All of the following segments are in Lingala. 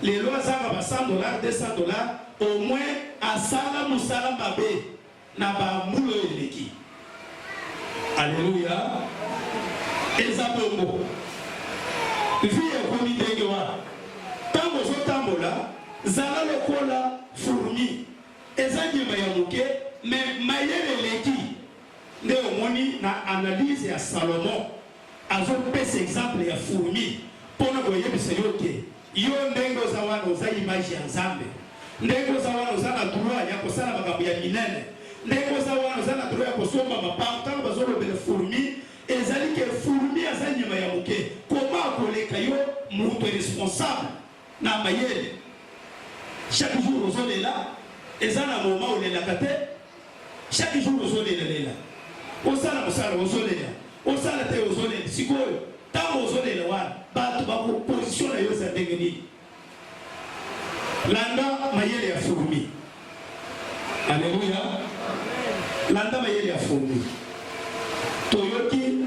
les lois à $100, $200, au moins à Salam ou Salam Babé, n'a pas moulé l'équipe. Alléluia. Et ça peut mot. Vie est comme il est. Tant que je t'en là, Zala le kola fourmi. Et ça dit Mayamuke, mais Mayel l'équipe. Néomoni na analyse à Salomon. Avant de exemple à fourmi. Pour nous voyez, c'est ok. Yo ndengo za wana za image ya Nzambe. Ndengo za wana za na droit ya kosala makambo ya minene. Ndengo za wana za na droit ya kosomba mapambo tango bazolo bele fourmi ezali ke fourmi azanyima ya muke. Comment koleka yo mutu responsable na mayele. Chaque jour ozole là ezana moment ole la kate. Chaque jour ozole là. Osala musala ozole là. Osala te ozole sikoyo. Tango ozole là wana bato ba position na yo za ndenge landa mayele ya fourmi. Alléluia. Landa mayele ya fourmi. Toyoki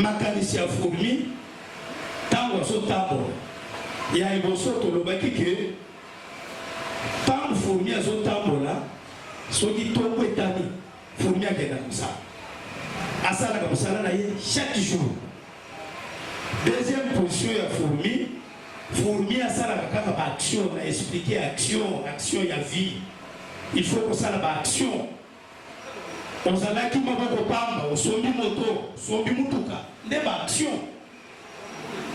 makanisi ya fourmi tango so tabo ya iboso tolobaki ke tango fourmi azo tambola soki toko etani fourmi akenda kosala asalaka mosala na ye chaque jour. Deuxième position ya fourmi, fourmi a ça la action, on a expliqué action y a vie. Il faut que ça la action. On s'en a qui m'a pas on sombi moto, sombi mutuka, des action.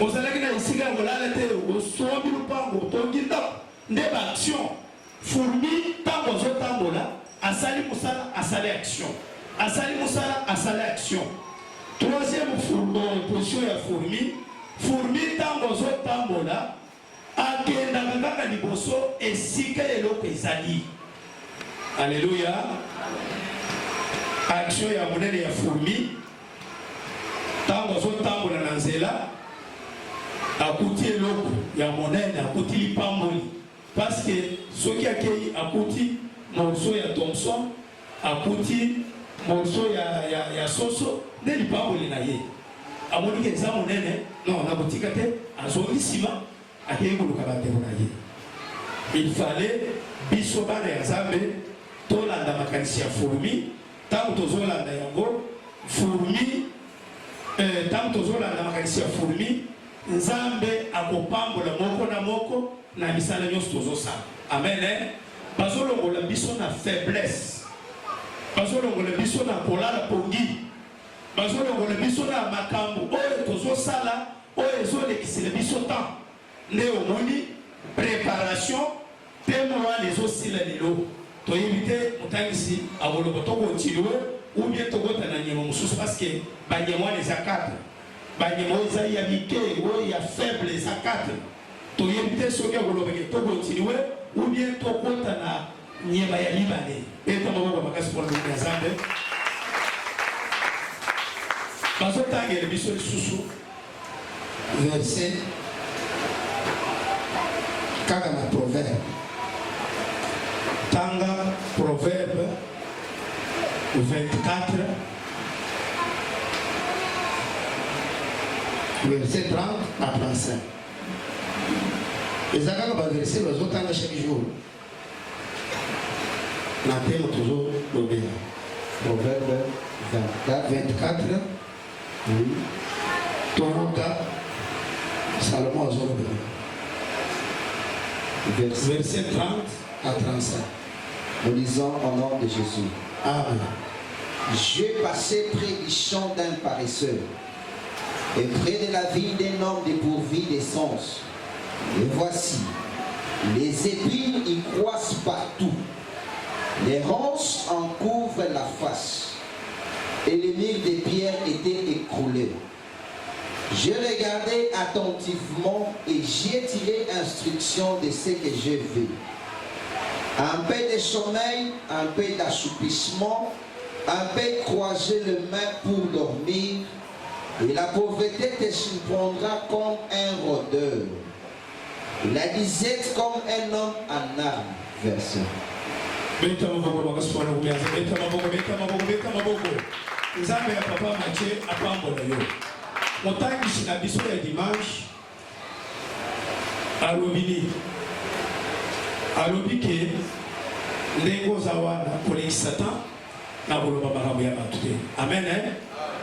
On s'en a qui n'a ici on l'a la télé, on sombi lupango, tongi top, des action. Fourmi, tant qu'on se tambola, a sali musala, a sali action. A sali musala, a sali action. Troisième position ya fourmi, fourmi tango zo tambola akenda kaka liboso esika eloko ezali. Alléluia. Action ya monene ya fourmi tango zo tambola na nzela akuti eloko ya monene akuti lipamboli parce que soki akei akuti morceau ya Thomson akuti morceau ya soso ne lipamboli na ye amoni ke za monene non na botika te azongi sima akei koluka bateko na ye. Il fallait biso bana ya Nzambe tolanda makanisi ya fourmi tango tozolanda yango fourmi tango tozolanda makanisi ya fourmi Nzambe akopambola moko na moko na misala nyonso tozosala. Amen. Bazolongola biso na faiblesse, bazolongola biso na kolala pongi, bazolongola biso na makambo oyo tozosala oyo ezolekisela biso temps nde omoni préparation temoa ezosila lelo toyebite motangisi abolobo tokontinue ou bien tokotana nyema mosusu parce que banyema les a4 banyema eza ya mike oyo ya faible les a4 toyebite soki abolobeke tokontinue ou bien tokotana nyema ya libane eta maboko makasi pour le Nzambe bazotangela biso lisusu verset kaka na proverbe tanga proverbe 24 verset 30 à 35 ezaka ba verset bazotanga chaque jour na temo toujours lobela proverbe 24 oui Toronta Salomon azolobela verset 30 à 35. Nous lisons au nom de Jésus. Amen. J'ai passé près du champ d'un paresseux et près de la ville d'un homme dépourvu d'essence. Et voici, les épines y croissent partout. Les ronces en couvrent la face et les murs de pierre étaient écroulés. J'ai regardé attentivement et j'ai tiré instruction de ce que j'ai vu. Un peu de sommeil, un peu d'assoupissement, un peu croiser les mains pour dormir, et la pauvreté te surprendra comme un rôdeur. La disette comme un homme en armes. Verset. Nzambe ya papa Mathieu apambola yo. Motangishi na biso ya dimanche alobini alobike ndengo zawana koleki Satan na koloba makambo ya bato te. Amen.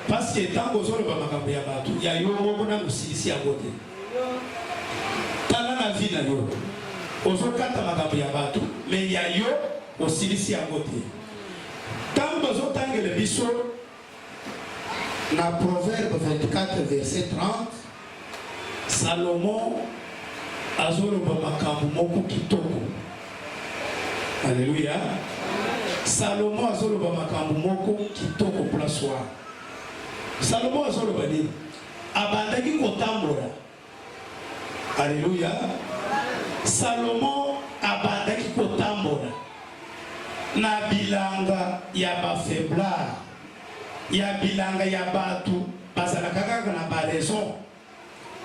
Parce que tango zoloba makambo ya bato ya yo moko na musilisi yango te. Tala na vie na yo ozokata makambo ya bato mais ya yo osilisi yango te. Tango ozotangela biso na Proverbe 24 verset 30, Salomon azoloba makambo moko kitoko. Alléluia. Salomon azoloba makambo moko kitoko place wa. Salomon azoloba nini? Abandaki kotambola. Alléluia. Salomon abandaki kotambola na bilanga ya ba faiblard, ya bilanga ya batu bazalaka kaka na ba raison.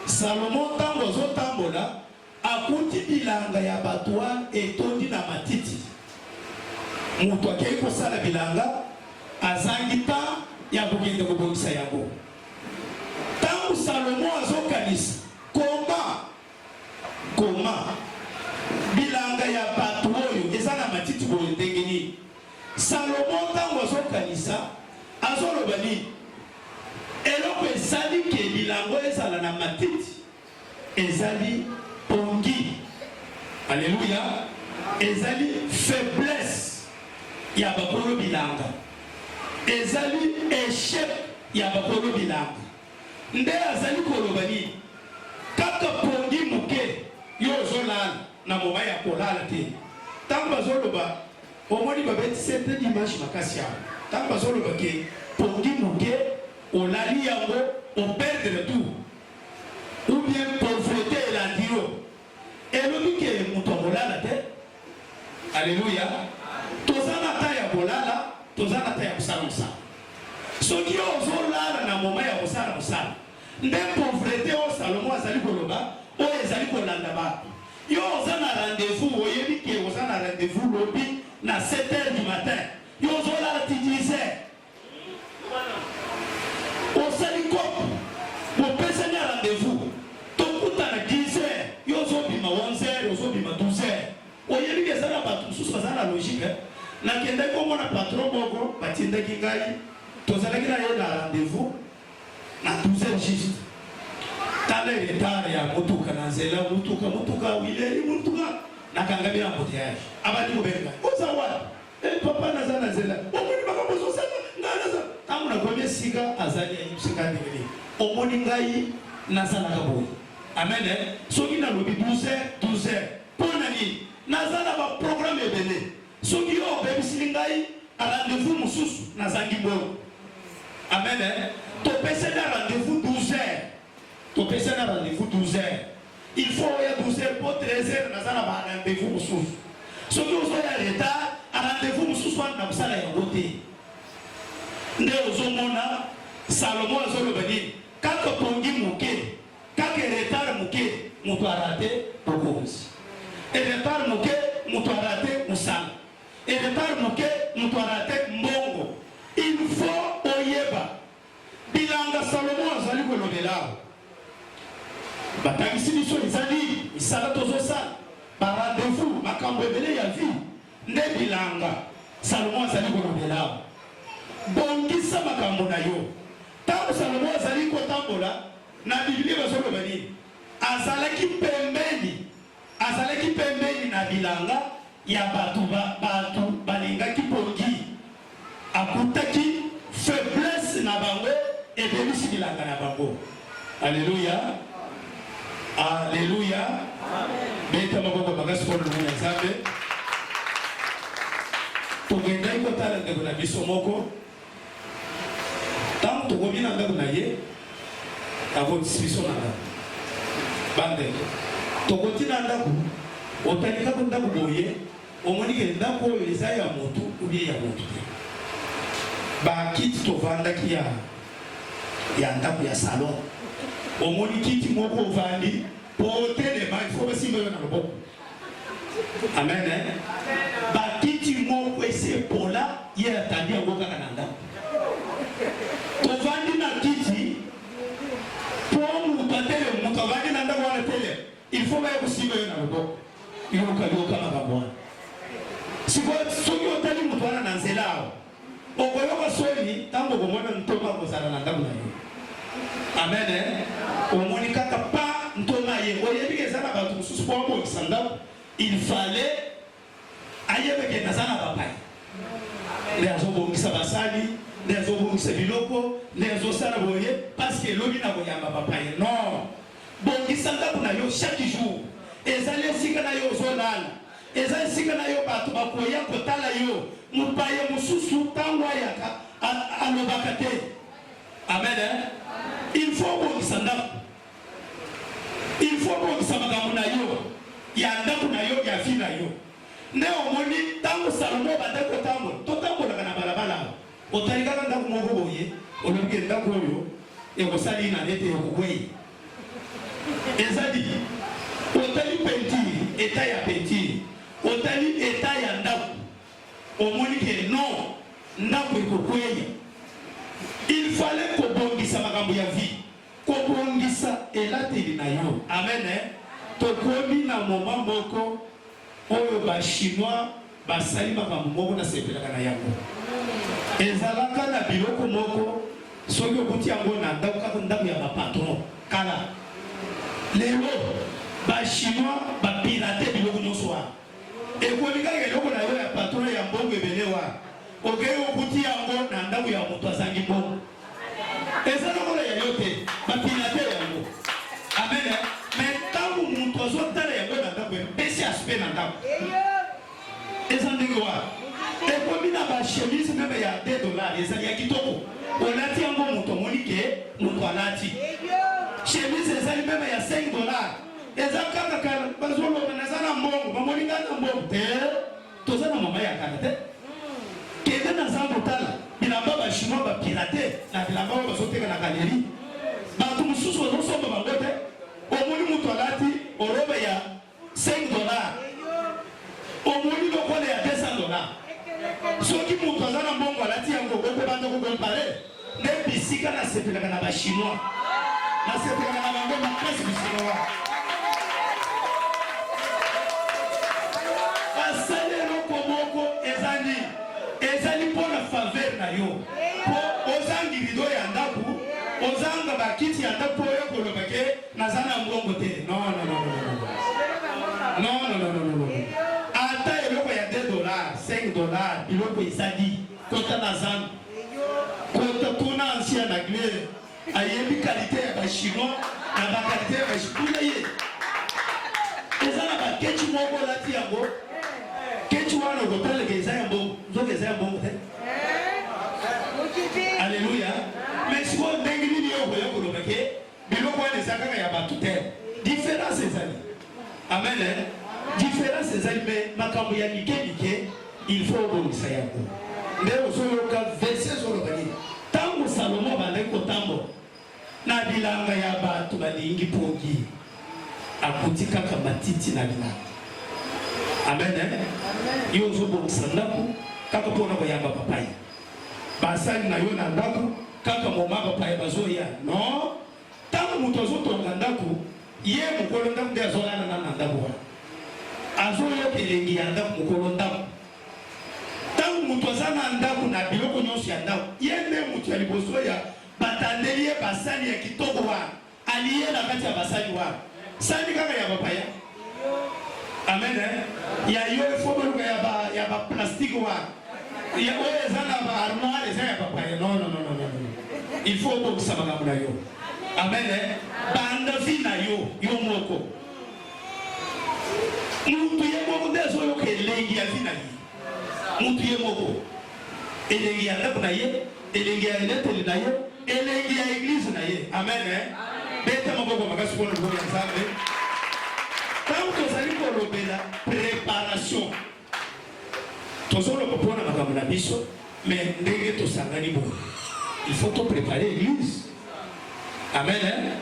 Salomon tango azotambola akuti bilanga ya batu etondi na matiti. Mutu akei kosala bilanga azangi ta ya kokende kobongisa yango. Tango Salomon azokanisa koma bilanga ya batu oyo eza na matiti boyo ndenge nini. Salomon tango azokanisa azoloba nini? Eloko ezali ke bilango ezala na matiti ezali pongi. Alléluia. Ezali faiblesse ya bakolo bilanga, ezali échec ya bakolo bilanga. Nde azali koloba nini? Kaka pongi muke yo ozolala na moma ya kolala te. Tango bazoloba omoni babeti sete dimanche makasi yao. Tango bazoloba ke pongi muke olali yango on perdre tout ou bien pauvreté elandi yo elobi ke mutu akolala te. Alléluia. Tozana ta ya kolala, tozana ta ya kusala musala. Soki yo ozolala na moma ya kusala musala, nde pauvreté o Salomon azali koloba o ezali kolanda bato. Yo ozana rendez-vous oyebi ke ozana rendez-vous lobi na 7h du matin. Yo ozolala ti 10h. Osali kopo bopesani ya rendez-vous tokuta na 10h. Yo ozobima 11h, ozobima 12h. Oyebi ke ezala bato mosusu baza na logique. Nakendaki omona patron moko batindaki ngai tozalaki na ye na rendez-vous na 12h juste. Tala retard ya motuka na nzela, motuka wileri motuka nakangami na embouteillage. Abali kobenga oza wapi? Papa naza na nzela omoni makambo ezosala nganaza tango nakomi esika azali ayebisika ndenge omoni ngai nazalaka boye. Amen. Soki nalobi 12h mpona nini? Naza na baprogramme ebele. Soki yo obebisili ngai a rendez-vous mosusu nazangi boye. Amen. Topesa na rendez-vous 12h. Topesa na rendez-vous 12h. Il faut ya 12h pour 13h naza na ba rendez-vous mosusu. Soki ozoya retard a rendez-vous mosusu wana na kosala yango te. Nde ozomona Salomon azoloba nini? Kaka pongi moke, kaka retard moke, mutu arate bokonzi. Et retard moke, mutu arate musala. Et retard moke, mutu arate mbongo. Il faut oyeba bilanga Salomon azali kolobela batangisi biso ezali misala tozosala ba rendez-vous makambo ebele ya vie nde bilanga Salomon azali kolobela. Bongisa makambo na yo. Tango Salomon azali kotambola na Biblia bazoloba nini? Azalaki pembeni na bilanga ya batu balingaki pongi. Akutaki faiblesse na bango ebebisi bilanga na bango. Alléluia. Alléluia. Beta maboko bagasi kwa lumuna nzambe. Togenda ikotala ndeko na biso moko. Tango tokomi na ndako na ye akodisibiso na ndako bandeko tokoti na ndako otalika ko ndako boye omoni ke ndako oyo eza ya motu ubie ya motu te. Bakiti tovandaki ya ndako ya salon omoni kiti moko ovandi po telema ifo basimba yo na loboko. Amen. Bakiti moko esepola ye atandi yango kaka na ndako. Tovandi na kiti po mutu atele mutu avandi na ndako wana tele il faut même aussi me n'abo yoka makambo siko soki otali mutu wana na nzela awa okoyoka soni ntango okomona ntoma kozala na ndako na yo. Amen. Omoni kaka pa ntoma ye oyebi eza na bato mosusu po abongisa ndako il fallait ayebeke naza na bapai nde azobongisa basali nde azobongisa biloko nde azosala boye parce que elobi na koyamba bapai. Non, bongisa ndako na yo chaque jour. Ezali esika na yo ozolala, ezali esika na yo bato bakoya kotala yo mopaye mosusu ntango ayaka alobaka te. Amen. Il faut bongisa ndako, il faut bongisa makambo na yo ya ndako na yo ya vi na yo. Nde omoni ntango Salomo bandaki kotambola totambolaka na balabala otali kaka ndako moko boye olobi ndako oyo ekosali na nete ekokwei ezali otali peinture eta ya peinture otali eta ya ndako omoni ke non ndako ekokwei. Il fallait kobongisa makambo ya vie, kobongisa elateli na yo. Amen. Tokomi na moment moko oyo ba chinois basali makambo moko na sepelaka na yango ezalaka na biloko moko soki okuti yango na ndako kaka ndako ya bapatron kala lelo ba chinois bapirate biloko nyonso wana ekomi kaka eloko na yo ya patron ya mbongo ebele wana okei okuti yango na ndako ya moto azangi mbongo eza lokola ya yo te bapirate yango. Amen. Mais ntango moto azotala yango na ndako epesi aspect na ndako eza ndenge wana ekomi na bachemise meme ya $2 ezali ya kitoko olati yango moto omoni ke moto alati chemise ezali meme ya $5 eza kaka bazoloba naza na mbongo bamoni ngai na mbongo te toza na mama ya kala te kende naza kotala bilamba bachinois bapirate na bilamba oyo bazoteka na galeri bato mosusu bazosomba bango te omoni moto alati orobe ya $5 omoni lokola ya $200 soki moto aza na mbongo alati yango okobanda kokompare nde bisika nasepelaka na bachinois nasepelaka na bango makasi bisinois basali eloko moko ezali mpo na faveur na yo po ozangi rido ya ndako ozanga bakiti ya ndako oyo koloba ke naza na mbongo te. Non. Ata eloko ya $2 $5 biloko ezali kota na zanga kota tuna ancien na glere ayebi kalite ya bachinois na bakalite ya bachinois ye eza na bakeci moko olati yango keci wana okotaleka eza ya mbongo nzoka eza ya mbongo te. Alléluia. Mais si on dengue ni yo koya koloba ke biloko wana eza kaka ya bato te différence ezali. Amen. Différence ezali me makambo ya mike il faut obongisa yango nde ozoyoka verset zoloba nini ntango Salomo bandaki kotambola na bilanga ya bato balingi pongi akuti kaka matiti na bilanga. Amen. Yo ozobongisa ndako kaka mpona koyamba papai basali na yo na ndako kaka moma papai bazoya. Non, ntango moto azotonga ndako ye mokolo ndako nde azolala na ndako wana azoyoka elengi ya ndako mokolo ndako ntango moto aza na ndako na biloko nyonso ya ndako ye nde moto ya liboso ya batandeli ye basali ya kitoko wana aliye na kati ya basali wana sali kaka ya bapaya. Amen. Ya yo efoboluka ya baplastique wana ya oyo eza na baarmoire eza ya bapaya. Non. Il faut obongisa makambo na yo. Amen. Banda vi na yo moko mutu ye moko nde azoyoka elengi ya vi na ye mutu ye moko elengi ya ndako na ye elengi ya eleteli na ye elengi ya eglise na ye. Amen. Beta maboko makasi mpona liboko ya Nzambe ntango tozali kolobela préparation tozoloba mpona makambo na biso mais ndenge tosangani boye il faut to préparer l'église. Amen.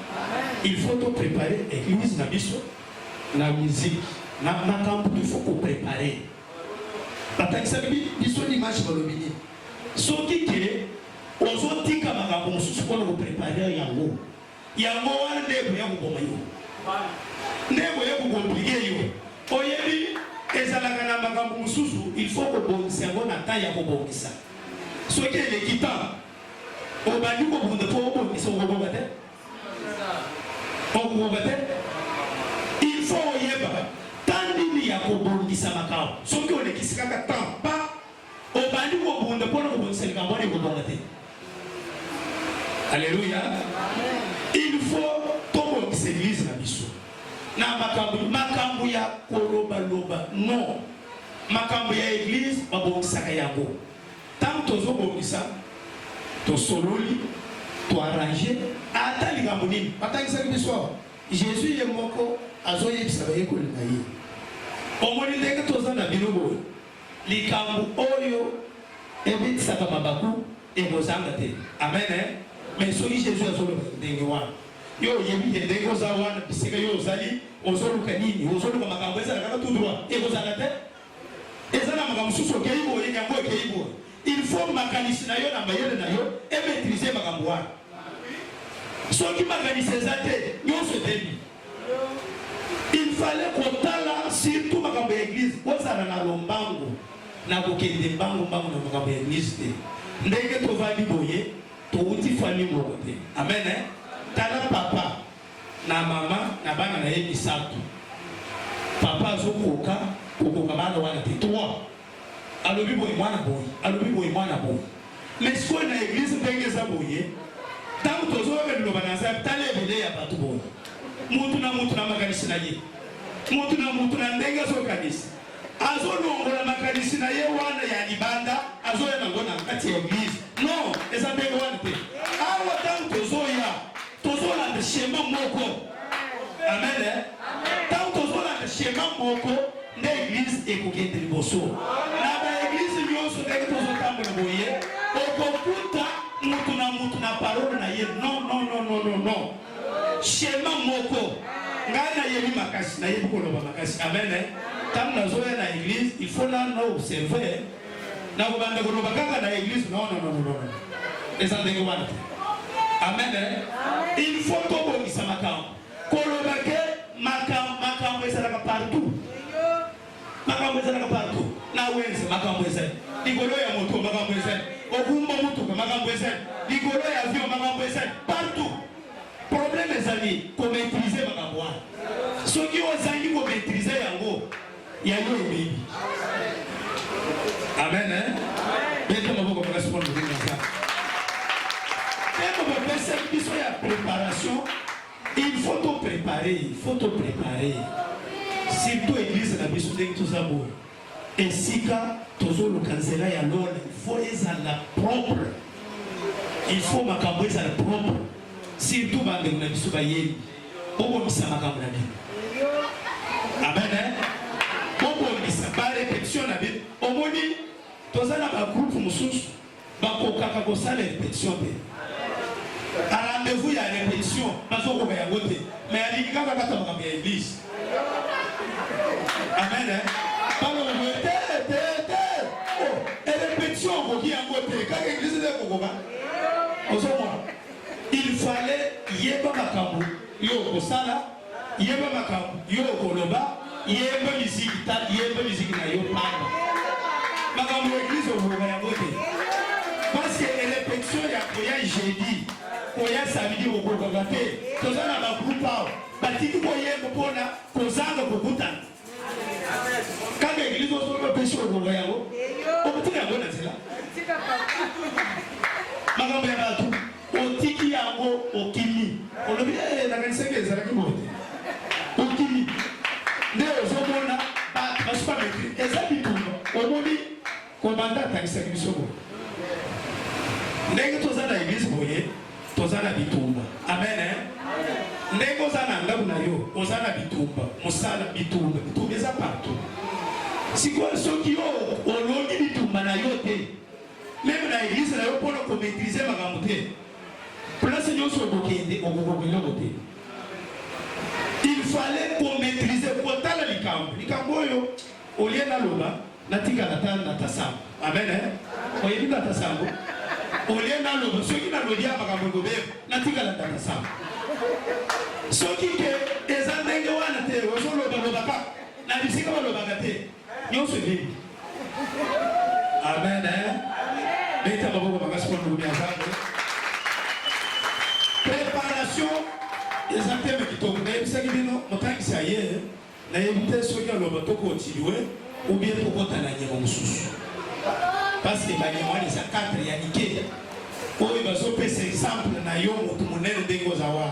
Il faut to préparer l'église na biso na musique na makambo il faut ko préparer batakisa biso l'image balobini soki ke ozotika makambo mosusu mpona ko préparer yango wana nde ekoya koboma yo ndeko ye kukomplike yo oyebi ezalaka na makambo mosusu il faut kobongisa yango na temps ya kobongisa soki eleki temps obandi kobunda mpo obongisa okokoka te okokoka te il faut oyeba temps nini ya kobongisa makambo soki olekisi kaka temps pa obandi kobunda mpona kobongisa likambo wana ekobonga te. Alléluia. Il faut tobongisa église na biso na makambo ya koloba non makambo ya église babongisaka yango tant tozobongisa tosololi toarrange ata likambo nini batangisaki biso Jésus ye moko azoyebisa bayekoli na ye omoni ndenge toza na bino boye likambo oyo ebitisaka mabaku ekozanga te. Amen. Mais soki Jésus azoloba ndenge wana yo oyebi ndenge oza wana bisika yo ozali ozoluka nini ozoluka makambo ezalaka tout droit ekozala te eza na makambo mosusu okei boye yango ekei boye il faut makanisi na yo na mayele na yo emaîtrise makambo wana soki makanisi eza te nyonso etebi. Il fallait kotala surtout makambo ya église ozala na lombango na kokende mbango na makambo ya église te ndenge tovandi boye touti famille moko te. Amen. Tala papa na mama na bana na ye misato papa azokoka kokoka bana wana te 3 alobi boye mwana boye mais sikoyo na église ndenge eza boye ntango tozoyoka liloba na nzambe tala ebele ya bato boye mutu na makanisi na ye mutu na ndenge azokanisi azolongola makanisi na ye wana ya libanda azoya nango na kati ya église non eza ndenge wana te awa ntango tozolanda shema moko. Amen. Ntango tozolanda shema moko nde église ekokende liboso na baéglise nyonso ndenge tozotambola boye okokuta mutu na parole na ye non shema moko ngai nayebi makasi nayebi koloba makasi. Amen. Ntango nazoya na église il faut na observe na kobanda koloba kaka na église non eza ndenge wana te. Amen. Il faut tobongisa makambo koloba ke makambo ezalaka partout na wenze makambo ezali likolo ya moto makambo ezali okumba mutuka makambo ezali likolo ya avion makambo ezali partout. Problème ezali komaîtriser makambo wana soki ozangi komaîtriser yango yango ebebi. Amen. Bete maboko makasi mpona kobenga nzambe eko bapesa biso ya préparation. Il faut te préparer surtout église na biso ndenge toza boye esika tozoluka nzela ya lona il faut ezala propre il faut makambo ezala propre surtout bandeko na biso bayeli obomisa makambo na bino. Amen. Obomisa barépétition na bino omoni toza na bagroupe mosusu bakokaka kosala répétition te a rendez-vous ya répétition bazokoka yango te mais alingi kaka kata makambo ya église. Amen. Balokoboye te répétition okoki yango te kaka église te kokoka ozomona. Il fallait yeba makambo yo okosala yeba makambo yo okoloba yeba miziki na yo pamba makambo ya église okoka yango te parce que répétition ya koya jeudi koya samedi okokaka te toza na bagroupe awa batiki koyemba mpona kozanga kokutana kaka église osoka pesi okoka yango okotika yango na nzela makambo ya bato otiki yango okimi olobi nakanisenge ezalaki bote okimi nde ozomona basupa maîtrise eza bitumba omoni komanda atangisaki biso boye ndenge toza na église boye toza na bitumba. Amen. Ndenge oza na ndaku na yo oza na bitumba mosala bitumba eza partout sikoyo soki yo olongi bitumba na yo te même na église na yo mpona komaîtrise makambo te place nyonso okokende okokokeloko te. Il fallait komaîtrise kotala likambo oyo olie naloba natikala ta natasambo. Amen. Oyebi natasambo olie naloba soki nalodia makambo ekobeba natikala natasambo soki ke eza ndenge wana te qu'on nous préparation des thèmes qui tombent. Mais ça qui vient, mon temps qui s'est ailleurs, n'a évité ce qui a le bateau continué ou bien pour qu'on t'en aille en sous. Parce que les mois les 4 il y a niqué. Oh, il va se faire cet exemple na yo tout mon aide de Gozawa.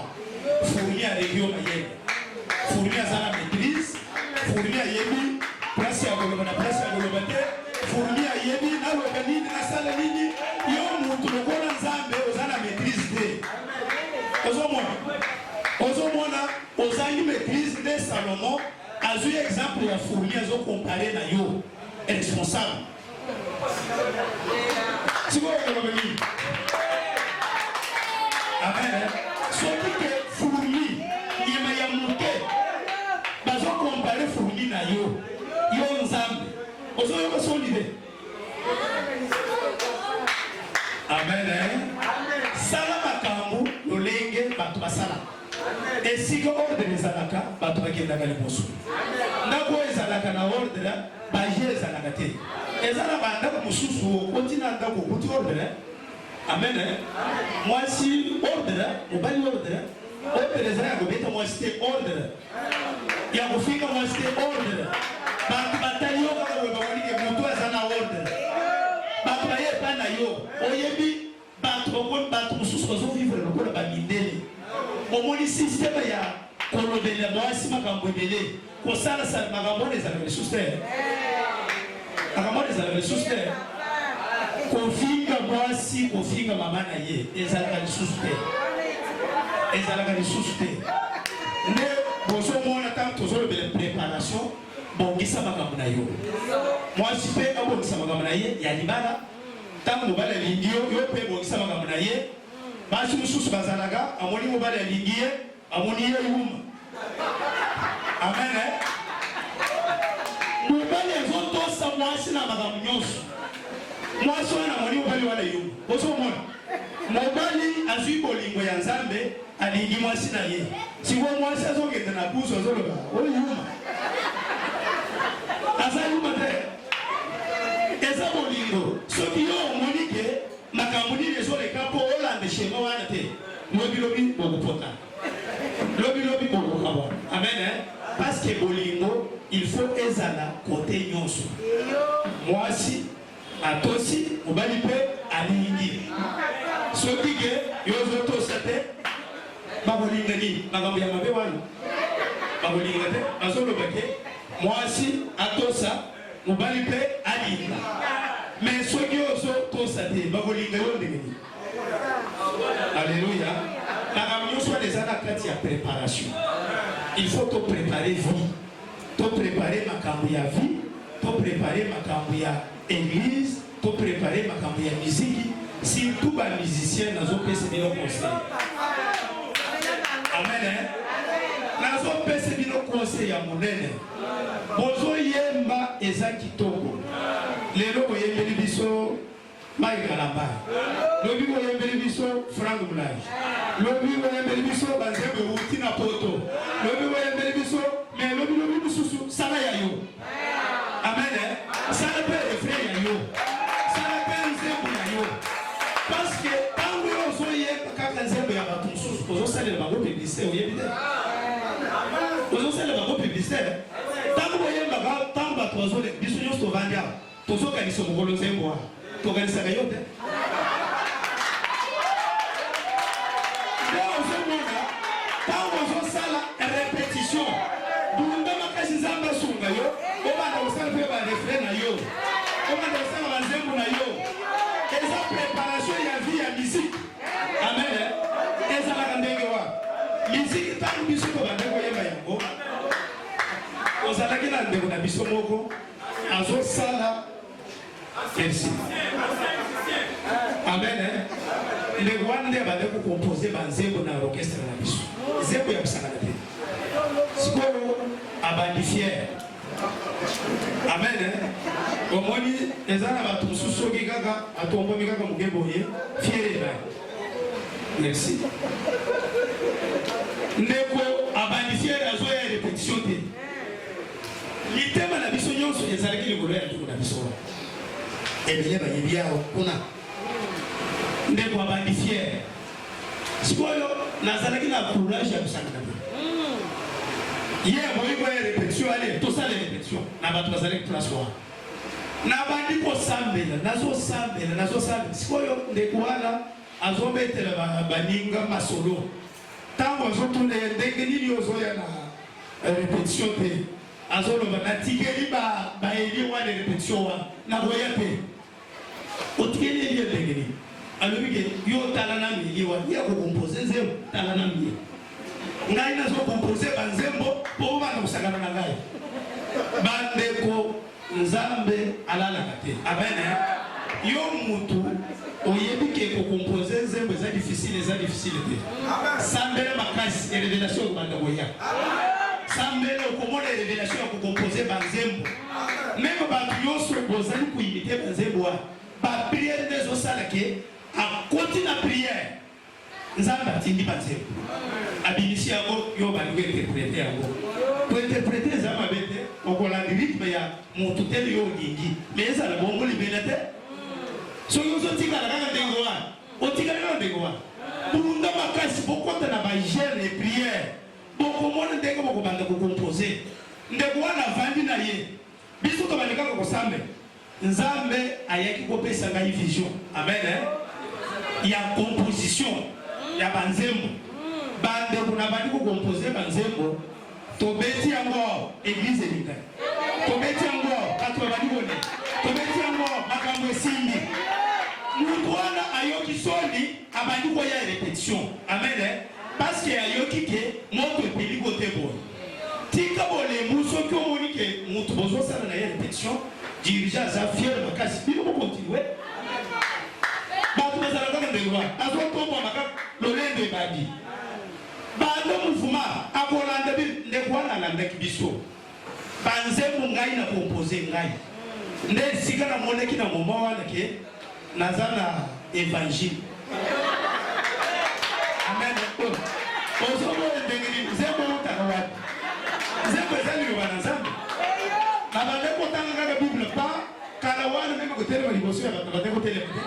Fourni à région ailleurs. Fourni à la maîtrise, fourni à Yébi, place à Golobana, place à Golobate, fourni à Yébi, na l'organisme, na salle ligne, yo tout le monde ensemble aux la maîtrise de. Aux une maîtrise de Salomon, à un exemple de la fourni à zo comparé na yo, responsable. Si vous voulez, amen. Ce qui est fourni, il y a monté. Parce qu'on compare fourni na yo, yo ensemble. Vous avez son idée. Amen. Salama kambu, le lenge, batu basala. Et si vous ordre les alaka, batu bakenda kali mosu. Nako ezalaka na ordre, baje ezalaka te. Ezala banda mususu, continue ndako kuti ordre. Amen. Moi si ordre, on va l'ordre. Ordre les alaka beta moi c'était ordre. Ya kufika moi c'était ordre. Batu batalio kama wabawali ke mutu azana ordre. Batu baye pana yo. Oyebi batu bakon batu mususu bazo vivre lokola ba mindele. Omoni système ya kolobele moi si makambo belé. Ko sala sala makambo les alaka suster. Makambo les alaka suster. Kofinga mwasi, kofinga mama na ye. Ezalaka suster. Ezalaka suster. Ne bozo mona tant tozo belle préparation. Bongisa makambo na yo. Mwasi pe abongisa makambo na ye ya libala. Tant mobala lingio yo pe bongisa makambo na ye. Basi mususu bazalaga amoni mobala lingie amoni ye yuma. Amen. Mobala zoto sa mwasi na makambo nyonso. Mwasi wana moni mobali wala yuma. Bozo mona. Mobali azui bolingo ya Nzambe alingi mwasi na ye. Siwo mwasi azokenda na buso azoloba. Oyo yuma. Asa yuma te. Eza bolingo. Soki yo monike makamuni les autres capo Hollande chez moi te. Lobi bokopota. Lobi bokopaba. Amen. Parce que bolingo, il faut ezala côté nyonso. Mwasi atosi mobali pe alingi. Soki ke yozo to sate babolinga ni makambo ya mabe wana. Babolinga te azolo bake mwasi atosa mobali pe alinga. Mais ceux qui osent tous s'attirer, alléluia. La réunion soit des années de préparation. Il faut te préparer vie, te préparer ma cambouille à vie, te préparer ma cambouille à église, te préparer ma cambouille à musique. Si tout les musicien dans un pays c'est bien conseil. Amen. Dans un pays c'est bien conseil à mon aîné. Bonjour yemba ezaki toko. Lelo boyembeli biso Mike Kalamba. Lobi boyembeli biso Frank Mulai. Lobi boyembeli biso Banzebe Utina Poto. Lobi boyembeli biso mais lobi biso sala ya yo. Amen. Sala pe refrain ya yo. Sala pe nzembo ya yo. Parce que tango yo so ye kaka nzembo ya batu mususu ozo sala ba go publicité oyebi te. Ozo sala ba go publicité. Tango boyemba ba tango batu ozo le biso nyonso vandia. Tozo kanisa mukolo nzembo wa tokanisa kayote leo zomona tango zosala répétition dunda makasi nzamba sunga yo obanda kosala mpe barefrain na yo obanda kosala banzembo na yo eza préparation ya vie ya musique. Amen. ezalaka ndenge wa musique ntango biso tobanda koyeba yango ozalaki na ndeko na biso moko azosala. Merci. Amen. Les Rwandais avaient composé Banzembo dans l'orchestre de la mission. Zembo ya Psakanate. Sikoro abandifier. Amen. Au moins, les gens à tout sous Gaga, à ton bon Gaga Mugeboye, fier. Merci. Neko abandifier la joie et répétition. L'ithème à la mission, c'est les alliés de la mission. Et bien, il y a kuna. ndeko abandi fier sikoyo nazalaki na courage ya kusangana hier boyiko ya répétition allez tout ça les répétitions na bato bazalaki place wana nabandi kosambela nazosambela sikoyo ndeko wana azobetela baninga masolo ntango azotuna ndenge nini ozoya na répétition te azoloba natikeli baeli wana répétition wana naboya te otikeli eli ndenge nini alobi ke yo tala na mili wana ya kokompose nzembo tala na mili ngai nazokompose banzembo mpo bana kosangana na ngai bandeko nzambe alalaka te amen yo mutu oyebi ke kokompose nzembo eza difficile te sambela makasi révélation okobanda koya sambela okomona révélation ya kokompose banzembo meme bato nyonso bozali koimite banzembo wana bapriere nde ezosala ke akoti na priere nzambe atindi banzembo abimisi yango yo bandi kointerprete yango kointerprete eza mabe te okolanda rythme ya motu tele yo olingi me ezala bongo libela te soki ozotikala kaka ndenge wana otikali kaka ndenge wana bulunda makasi bokota na bagere e priere bokomona ndenge bokobanda kokompose ndeko wana avandi na ye biso tobandi kaka kosambe nzambe ayaki kopesa ngai vision amen ya composition ya banzembo bandeko na bandi kokompose banzembo tobeti yango église elingai tobeti yango bato babandi bone tobeti yango makambo esimbi mutu wana ayoki soni abandi koya répétition amen parce que ayoki ke moto epeli kote boye tika bolembu soki omoni ke mutu bozosala na ye répétition dirigeant aza fier makasi bino bokontinue bato bazala kaka ndenge wana azotombama kaka lolendo ebandi bando mouvement akolanda ndeko wana alandaki biso banzembo ngai na kompose ngai nde esika namonaki na moma wana ke naza na évangile amen ozomona ndenge nini nzembo otaka wapi nzembo eza liloba na nzambe na bande kotanga kaka bible pa kala wana meme kotelema liboso ya bato bande kotelema te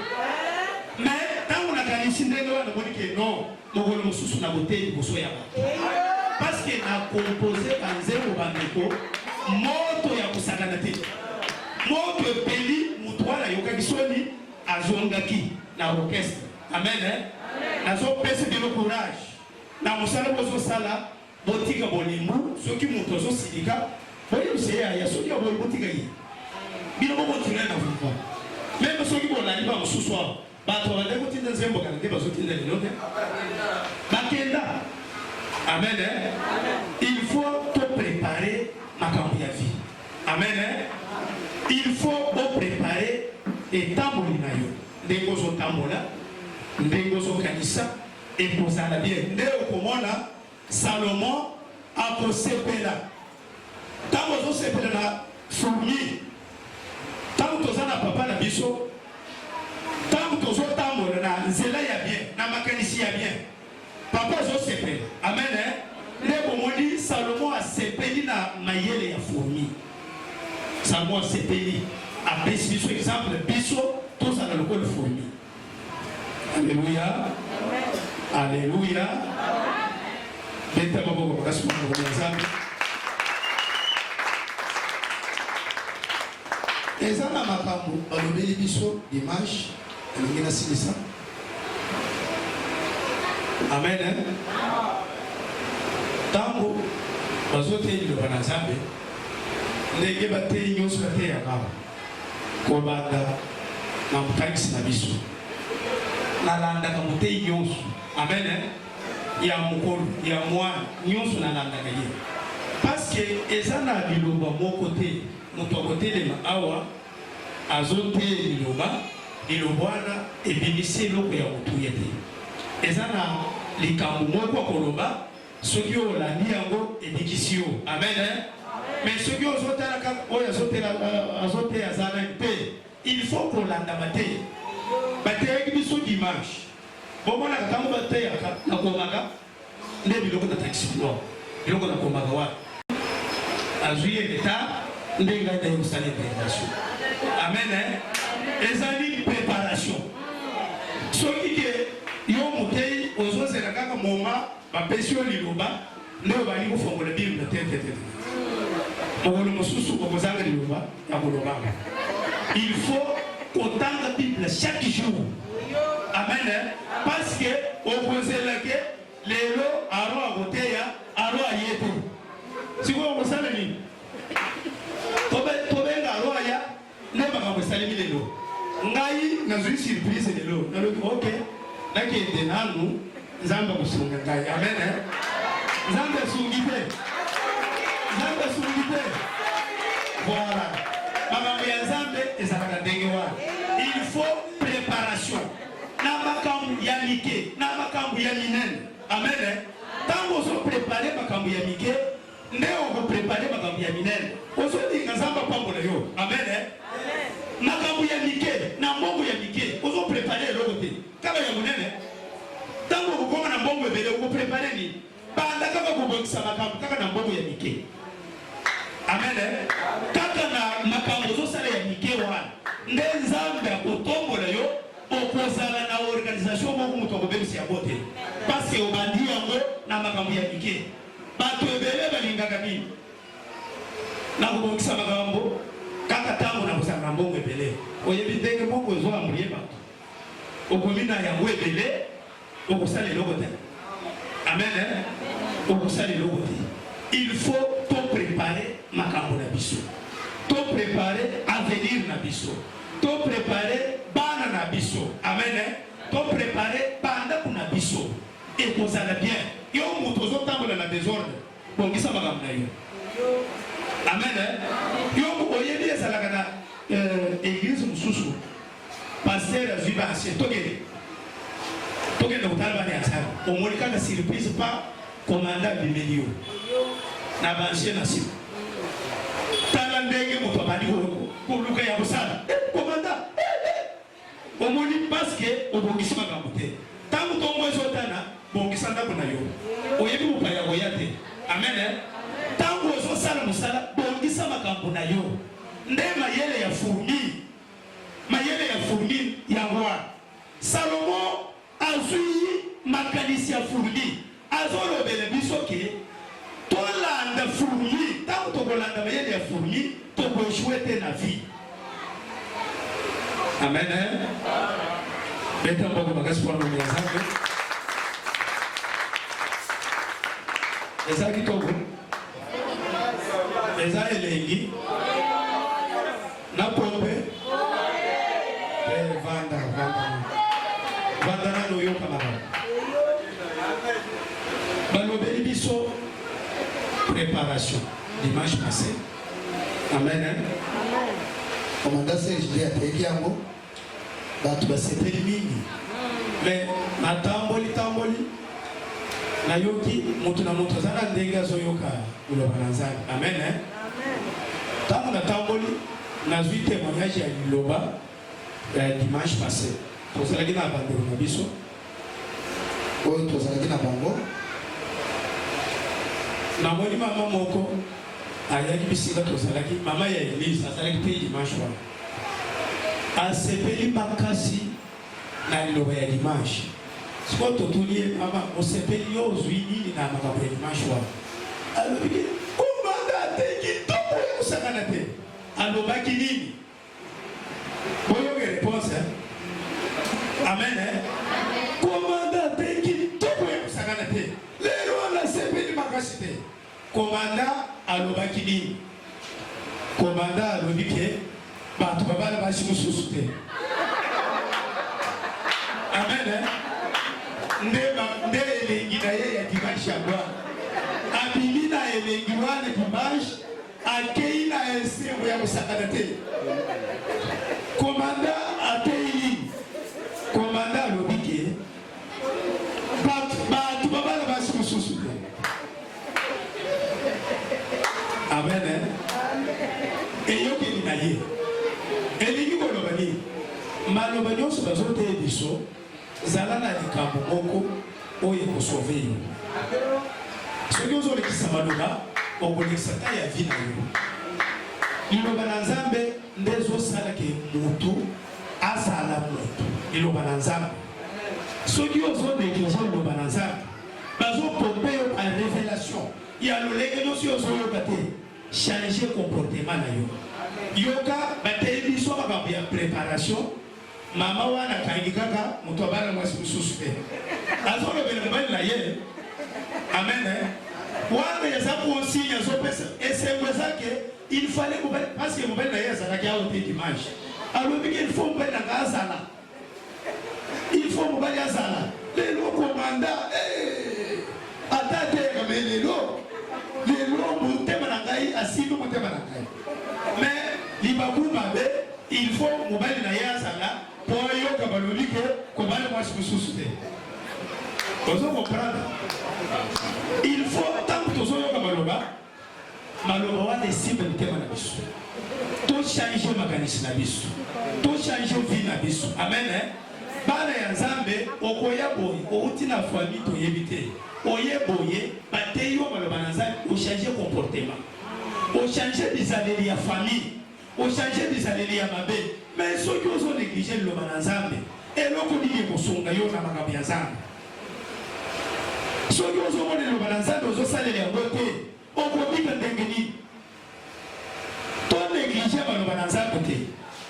mais ntango nakanisi ndenge wana moni ke non mokolo mosusu na bote liboso ya bato parce que na compose banzembo bandeko moto ya kosakana te moto epeli mutu wana ayokaki soni azongaki na orchestre amen nazopesa bino courage na mosala bozosala botika bolembu soki moto azosilika boyebisa yaya soki aboyi botika ye bino bokontinue na vivre meme soki bolandi ba mosusu awa bato babande kotinda nzembo kana nde bazotinda lelo te bakenda amen il faut te préparer makambo ya vie amen il faut préparer etamboli na yo ndenge ozotambola ndenge ozokanisa ekozala bien nde okomona Salomon akosepela ntango ozosepela na fourmi ntango toza na papa na biso ntango tozotambola na nzela ya bien na makanisi ya bien papa azosepela amen nde bomoni Salomon asepeli na mayele ya fourmi Salomon asepeli apesi biso exemple biso tozala lokola fourmi alléluia alléluia beta maboko makasi moko ya nzambe eza na makambo balobeli biso dimanche elingi nasilisa amen ntango bazoteya liloba na nzambe ndenge bateyi nyonso bateyaka kobanda na motangisi na biso nalandaka moteyi nyonso amen ya mokolo ya mwana nyonso nalandaka ye parce que eza na liloba moko te moto akotelema awa azoteya liloba wana ebimisi eloko ya motuya te eza na likambo moko akoloba soki olandi yango ebikisi yo amen mais soki ozotala kaka oyo azoteya azala te il faut kolanda bateya bateyaki biso dimanche bomonaka ntango bateyaka nakomaka nde biloko natakisi bino biloko nakomaka wana azwi ye leta nde ngai naye kosala intervention amen ezali préparation soki ba pesio liloba leo bali kufongola Bible tete. Mokolo mosusu okozanga liloba ya koloba. Il faut autant la Bible chaque jour. Amen. Parce que opposé que lelo aro agoteya aro ayeto. Siko okosala ni. Tobe aro aya ne baka salimi lelo. Ngai nazui surprise lelo. Naloki OK. Nakende nanu nzamba kusunga ngai. Amen. Nzamba sungite. Nzamba sungite. Voilà. Maman ya nzambe ezalaka ndenge wana. Il faut préparation. Na makambu ya mike, na makambu ya minene. Amen. Tango so préparer makambu ya mike, ndeo ko préparer makambu ya minene. Oso dinga nzamba pambo na yo. Amen. Makambu ya mike, na mbongo ya mike, oso préparer lokote. Kaba ya munene. Tango ko koma na mbongo ebele ko préparer ni. Banda kaka ko bongisa makambu kaka na mbongo ya mike. Amen. Kaka na makambo zo sala ya mike wana. Nde nzambe akotombola yo okozala na organisation moko mutu akobebisi ya bote. Parce que obandi yango na makambo ya mike. Bato ebele balingaka nini? Na kobongisa makambo kaka tango na kozala na mbongo ebele. Oyebi ndenge moko ezo amulie bato. Okomi na yango ebele okosala eloko te. Amen. Okosala eloko te. Il faut tout préparer makambo na biso. Tout préparer avenir na biso. Tout préparer bana na biso. Amen. Tout préparer banda kuna biso. Et pour ça bien. Yo mutozo tambola na désordre. Bongisa makambo na yo. Amen. Yo oyebi ezalaka na église mususu. Pasteur azuba asie togede. Togede utala bani asala. Omolika na surprise pas commandant bimelio. Na banche na siku. Tala ndenge moto abandi ko luka ya bosala. Commandant. Omoni parce que obongisi makambo te. Tangu tongo ezotana bongisa ndako na yo. Oyebi mupaya oyate. Amen. Tangu ezosala musala bongisa makambo na yo. Nde mayele ya fourmi. Mayele ya fourmi ya roi. Salomo azui makanisi ya fourmi. Azolo bele bisoke. Tolanda fourmi. Tangu tokolanda mayele ya fourmi, tokoshwete na vie. Amen. Beta mboko makasi kwa nome ya zangu. Eza kitoko. Eza elengi. Na pombe. Vanda. Vanda na noyo kamara. Balobeli biso préparation dimanche passé. Amen. Commandant Serge a teki yango. Batu basepeli mingi. Mais natamboli na yoki mutu na mutu zana ndenge azoyoka uloba na nzambe. Amen. Tangu natamboli nazwi témoignage ya liloba dimanche passé. Tozalaki na bandeko na biso. Oyo tozalaki na bango. Na moni mama moko ayaki bisika tozalaki mama ya église azalaki pe dimanche wana. Asepeli makasi na liloba ya dimanche. Siko totulie mama osepeli yo ozwi nini na makambo ya dimanche wana. Alobaki komanda te kitoko ya kusakana te. Alobaki nini? Boyoke réponse. Amen. Komanda te kitoko ya kusakana te. Lelo wana sepeli makasi te. Komanda alobaki nini? Komanda alobike batu babala bashi mususu te. Amen. Nde elengi na ye ya dimanche ya bwa. Abili na elengi wana dimanche akei na esengo ya kusakana te. Komanda atei. Komanda alobike batu babala bashi mususu te. Amen. Et yo ke na ye. Elingi koloba ni. Maloba nyonso bazote biso zala na likambo moko oyo kosauve yo. Soki ozolekisa maloba okolekisa ta ya vi na yo. Liloba na Nzambe nde ezosala ke mutu azala mutu. Liloba na Nzambe. Soki ozonekisa liloba na Nzambe bazo pomper en révélation ya lolenge no si ozo yokaté changer comportement na yo yoka bateli biso ba ya préparation mama wana kangi kaka mutu abana mwasi mususu pe azolo bele mbali na ye amen wana ya sapo onsinya zo pesa esemwe zake il fallait parce que mbali na ye azalaki awo te dimanche alors il faut mbali na azala il faut mbali azala lelo komanda atate kama lelo mutema na ngai asibi mutema na ngai mais libaku mabe il faut mobali na yazala pour yoka balobi ke kobali mwasi mususu te ozo comprendre il faut tant que tozo yoka maloba wana esibe mutema na biso to changer makanisi na biso to changer vie na biso amen bana ya nzambe okoya boye outi na famille toyebi te oye boye bateyi yo maloba na nzambe ochange comportement ochange bizaleli ya famille ochange bizaleli ya mabe mais soki ozo néglige liloba na nzambe eloko nini ekosunga yo na makambo ya nzambe soki ozomona liloba na nzambe ozosalela yango te okobika ndenge nini to néglige maloba na nzambe te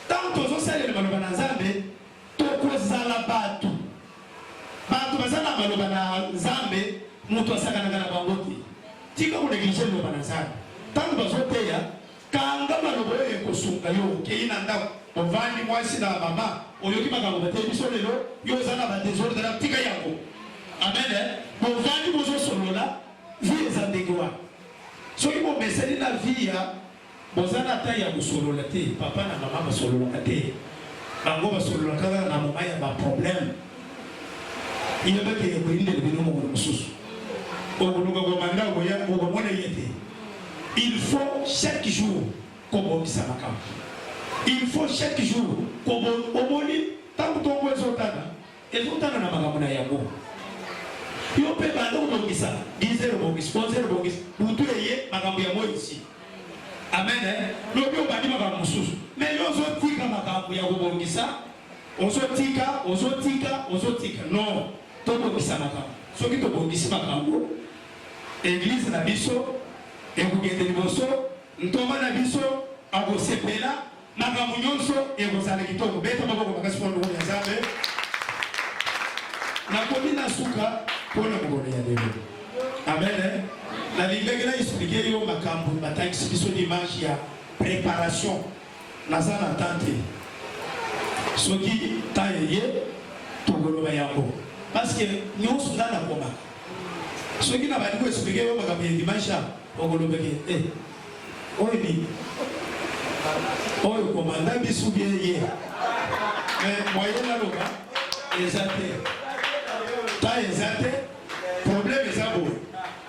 tant tozosalela maloba na nzambe tokozala bato baza na maloba na nzambe mutu asakanaka na bango te tika konéglige liloba na nzambe ntango bazoteya kanga maloba oyo ekosunga yo okei na ndako ovandi mwasi na mama oyoki makambo bateye biso lelo yo oza na badésordre na tika yango amen bovandi bozosolola vie eza ndenge wana soki bomeseli na vie ya boza na ta ya kosolola te papa na mama basololaka te bango basololaka kaka na moma ya baproblème iyebaki ekoyindele bino mokolo mosusu okoluka komanda okomona ye te il faut chaque jour kobongisa makambo il faut chaque jour omoni ntango tongo ezotana na makambo na yango yo mpe banda kobongisa 10 obongisa 11 obongisa butu eye makambo ya moyisi amen lobi obandi makambo mosusu mais yo ozotika makambo ya kobongisa ozotika non tobongisa makambo soki tobongisi makambo église na biso ekokende liboso ntoma na biso akosepela makambo nyonso ekozala kitoko beta maboko makasi mpo ndoko ya nzambe nakomi na suka mpona mokolo ya lelo amen nalingaki na explike yo makambo batangisi biso dimanche ya préparation naza na temps te soki temps eye tokoloba yango parce que nyonso nda nakomaka soki na bandi koexplike yo makambo ya dimanche okolobeke oyo nini oyo komanda biso bie ye mais moye naloba eza te ta eza te problème eza boye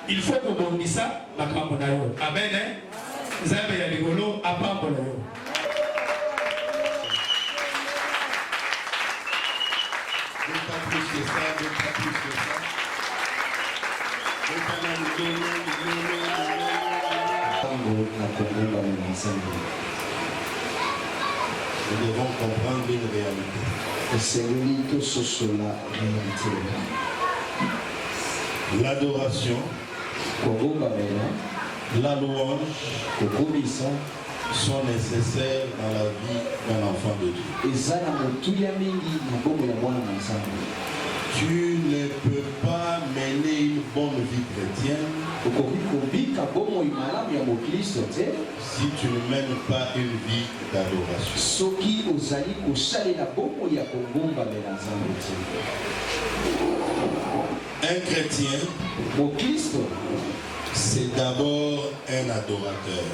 il faut kobongisa makambo na yo amen nzambe ya likolo apambola yo pas plus que ça, pas plus que ça. Nous devons comprendre une réalité. L'adoration, la louange sont nécessaires dans la vie d'un enfant de Dieu. Tu ne peux pas mener une bonne vie chrétienne si tu ne mènes pas une vie d'adoration. Un chrétien, c'est d'abord un adorateur.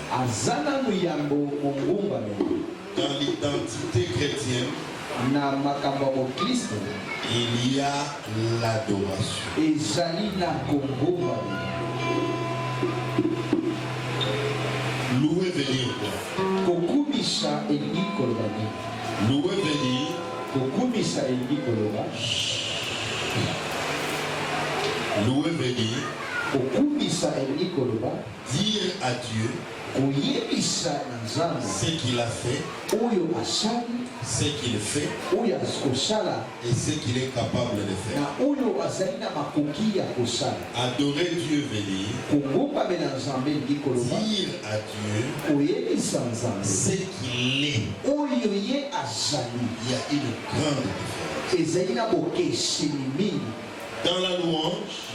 Dans l'identité chrétienne, il y a l'adoration. Louer veut dire quoi? Louer veut dire. Louer veut dire dire à Dieu ce qu'il a fait, ce qu'il fait et ce qu'il est capable de faire. Adorer Dieu veut dire à Dieu ce qu'il est. Il y a une grande différence. Dans la louange,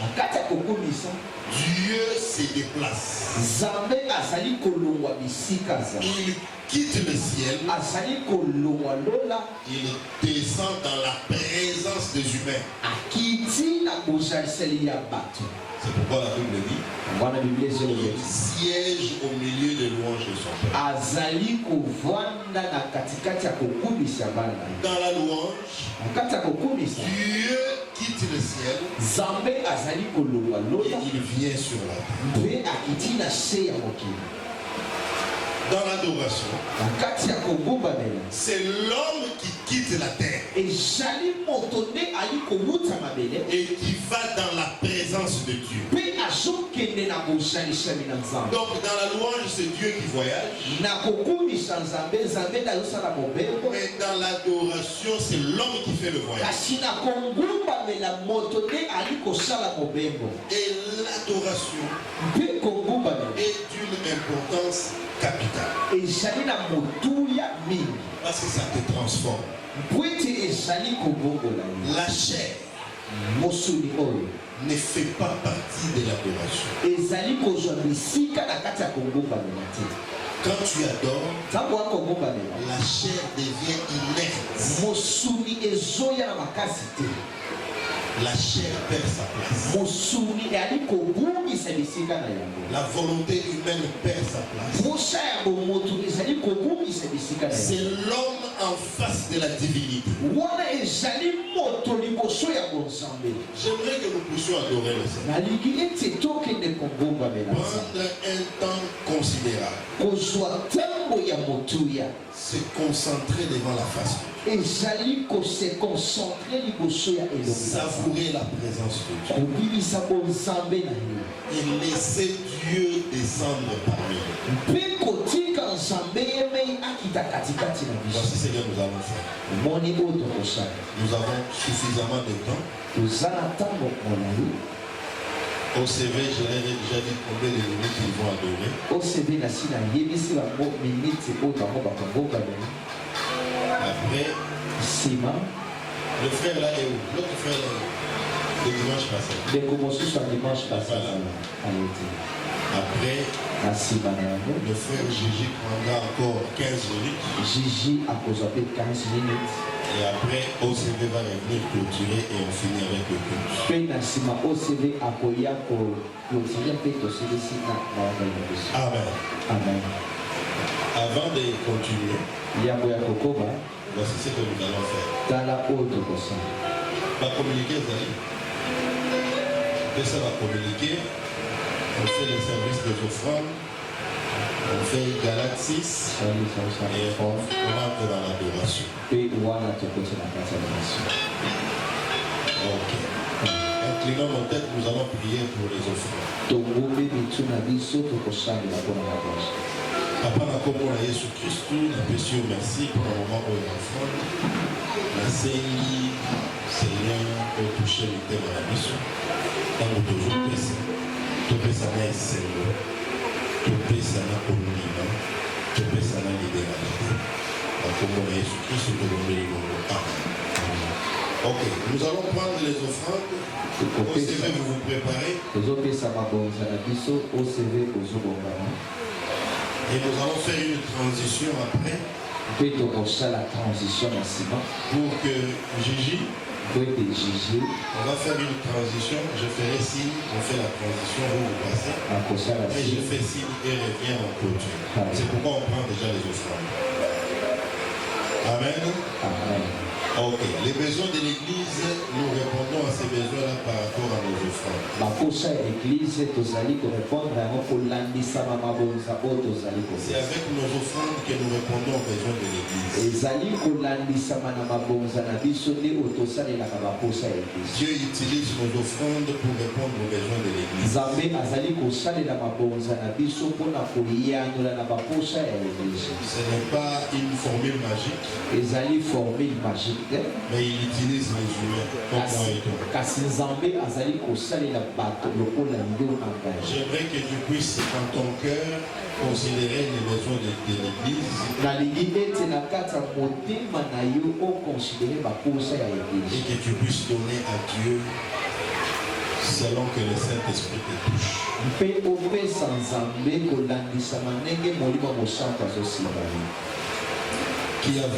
Dieu se déplace. Il quitte le ciel. Il descend dans la présence des humains. C'est pourquoi la Bible dit il siège au milieu des louanges de son peuple. Dans la louange, Dieu quitte le ciel et il vient sur la terre. Dans l'adoration, c'est l'homme qui quitte la terre et qui va dans la présence de Dieu. Donc dans la louange, c'est Dieu qui voyage. Mais dans l'adoration, c'est l'homme qui fait le voyage. Et l'adoration est d'une importance capitale. Parce que ça te transforme. La chair ne fait pas partie de l'adoration. Quand tu adores, la chair devient inerte. La chair perd sa place. La volonté humaine perd sa place. C'est l'homme en face de la divinité. J'aimerais que nous puissions adorer le Seigneur. Prendre un temps considérable. Se concentrer devant la face. Savourer la présence de Dieu. Et laisser Dieu descendre parmi nous. Voici ce que nous allons faire. Nous avons suffisamment de temps. Au CV, je l'ai déjà dit combien de minutes ils vont adorer. Après, le frère là est où? L'autre frère là est où? Le dimanche passé. Après, le frère Gigi prendra encore 15 minutes. Et après, OCV va revenir clôturer et on finit avec le culte. Amen. Amen. Avant de continuer, voici ce que nous allons faire. Va communiquer, Zali. Après ça va communiquer. On fait le service des offrandes. On fait Galates 6. Et on entre dans l'adoration. Ok. Inclinons nos têtes, nous allons prier pour les offrandes. Papa, na kombo na Yesu Christu, na pesi yo merci pour le moment où il offrande. Na sengi, Seigneur, pour toucher le thème à la mission. Tant que toujours pesa, to pesa na esengo, to pesa na kolima, to pesa na libéralité. Na kombo na Yesu Christu, to lombeli bongo. Amen. Ok, nous allons prendre les offrandes. Au CV, vous vous préparez. Et nous allons faire une transition après. Pour que Gigi, on va faire une transition. Je ferai signe, on fait la transition, vous passez. Et je fais signe et reviens en clôture. C'est pourquoi on prend déjà les offrandes. Amen. Amen. Ok, les besoins de l'église, nous répondons à ces besoins-là par rapport à nos offrandes. bakosa ya église tozali korépondre yango kolandisama mabonza oyo tozali C'est avec nos offrandes que nous répondons aux besoins de l'église. ezali kolandisama na mabonza na biso nde oyo tosalelaka baposa ya église. Dieu utilise nos offrandes pour répondre aux besoins de l'église. nzambe azali kosalela mabonza na biso mpona koyanyola na baposa ya église. Ce n'est pas une formule magique, ezali formule magique te, mais il utilise les humains comme moi et toi. kasi nzambe azali kosalela bato lokola nde na ngai. J'aimerais que tu puisses, dans ton cœur, considérer les besoins de l'église nalingi ete na kati ya motema na yo okonsidere baposa ya et église que tu puisses donner à Dieu selon que le Saint-Esprit te touche. mpe opesa nzambe kolandisama ndenge molimo mosantu azosimba yo. Qui a $20, $10?